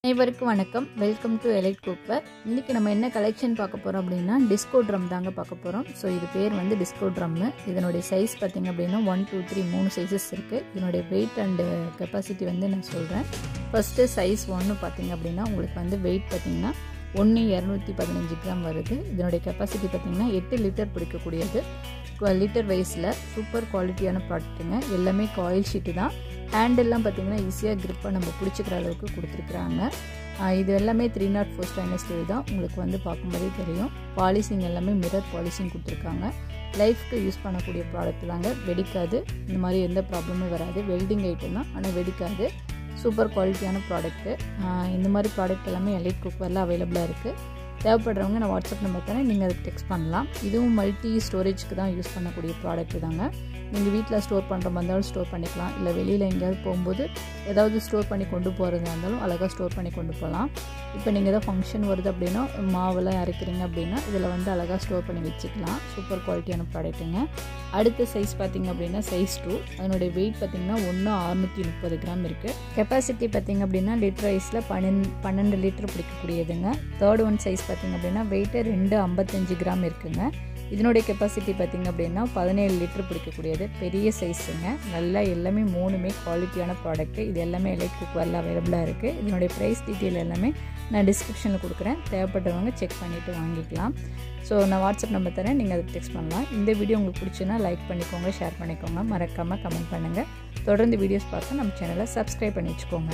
அனைவருக்கும் வணக்கம். Welcome to elite cookware. இன்றைக்கி நம்ம என்ன கலெக்ஷன் பார்க்க போகிறோம் அப்படின்னா டிஸ்கோ ட்ரம் தாங்க பார்க்க போகிறோம். ஸோ இது பேர் வந்து டிஸ்கோ ட்ரம்மு. இதனுடைய சைஸ் பார்த்திங்க அப்படின்னா 1 2 3 3 சைஸஸ் இருக்குது. இதனுடைய வெயிட் அண்டு கெப்பாசிட்டி வந்து நான் சொல்கிறேன். ஃபஸ்ட்டு சைஸ் 1 பார்த்திங்க அப்படின்னா உங்களுக்கு வந்து வெயிட் பார்த்திங்கன்னா 215 கிராம் வருது. இதனுடைய கெப்பாசிட்டி பார்த்திங்கன்னா 8 லிட்டர் பிடிக்கக்கூடியது. லிட்டர் வைஸில் சூப்பர் குவாலிட்டியான ப்ராடக்ட்டுங்க. எல்லாமே காயில் ஷீட்டு தான். ஹேண்டெல்லாம் பார்த்திங்கன்னா ஈஸியாக க்ரிப்பை நம்ம பிடிச்சிக்கிற அளவுக்கு கொடுத்துருக்குறாங்க. இது எல்லாமே 304 ஸ்டெயின்லெஸ் ஸ்டீல் தான். உங்களுக்கு வந்து பார்க்கும்போதே தெரியும். பாலிசிங் எல்லாமே மிரர் பாலிசிங் கொடுத்துருக்காங்க. லைஃப்க்கு யூஸ் பண்ணக்கூடிய ப்ராடக்ட் தாங்க. வெடிக்காது, இந்த மாதிரி எந்த ப்ராப்ளமும் வராது. வெல்டிங் ஐட்டம் தான், ஆனால் வெடிக்காது. சூப்பர் குவாலிட்டியான ப்ராடக்ட்டு. இந்த மாதிரி ப்ராடக்ட் எல்லாமே எலைட் குக்வேரில் அவைலபிளாக இருக்குது. தேவைப்படுறவங்க நான் வாட்ஸ்அப் நம்பர் தரேன், நீங்கள் அதுக்கு டெக்ஸ்ட் பண்ணலாம். இதுவும் மல்டி ஸ்டோரேஜ்க்கு தான் யூஸ் பண்ணக்கூடிய ப்ராடக்ட் தாங்க. நீங்கள் வீட்டில் ஸ்டோர் பண்ணுற மாதிரி இருந்தாலும் ஸ்டோர் பண்ணிக்கலாம். இல்லை வெளியில் எங்கேயாவது போகும்போது ஏதாவது ஸ்டோர் பண்ணி கொண்டு போகிறதா இருந்தாலும் அழகாக ஸ்டோர் பண்ணி கொண்டு போகலாம். இப்போ நீங்கள் ஏதாவது ஃபங்க்ஷன் வருது அப்படின்னா, மாவெல்லாம் அரைக்கிறீங்க அப்படின்னா இதில் வந்து அழகாக ஸ்டோர் பண்ணி வச்சுக்கலாம். சூப்பர் குவாலிட்டியான ப்ராடக்ட்டுங்க. அடுத்த சைஸ் பார்த்திங்க அப்படின்னா சைஸ் 2. அதனுடைய வெயிட் பார்த்திங்கன்னா 630 கிராம் இருக்குது. கெப்பாசிட்டி பார்த்திங்க அப்படின்னா லிட்டர் வைஸில் 12 லிட்டர் பிடிக்கக்கூடியதுங்க. தேர்ட் ஒன் சைஸ் பார்த்திங்க அப்படின்னா வெயிட்டு 255 கிராம் இருக்குங்க. இதனுடைய கெப்பாசிட்டி பார்த்திங்க அப்படின்னா 17 லிட்டர் பிடிக்கக்கூடியது. பெரிய சைஸுங்க. நல்லா எல்லாமே மூணுமே குவாலிட்டியான ப்ராடக்ட்டு. இது எல்லாமே எலைட் குக்வேரில் அவைலபிளாக இருக்குது. இதனுடைய ப்ரைஸ் டீட்டெயில் எல்லாமே நான் டிஸ்கிரிப்ஷனில் கொடுக்குறேன். தேவைப்பட்டவங்க செக் பண்ணிவிட்டு வாங்கிக்கலாம். ஸோ நான் வாட்ஸ்அப் நம்பர் தரேன், நீங்கள் அதுக்கு டெக்ஸ்ட் பண்ணலாம். இந்த வீடியோ உங்களுக்கு பிடிச்சுன்னா லைக் பண்ணிக்கோங்க, ஷேர் பண்ணிக்கோங்க, மறக்காமல் கமெண்ட் பண்ணுங்கள். தொடர்ந்து வீடியோஸ் பார்க்க நம்ம சேனலை சப்ஸ்கிரைப் பண்ணி வச்சுக்கோங்க.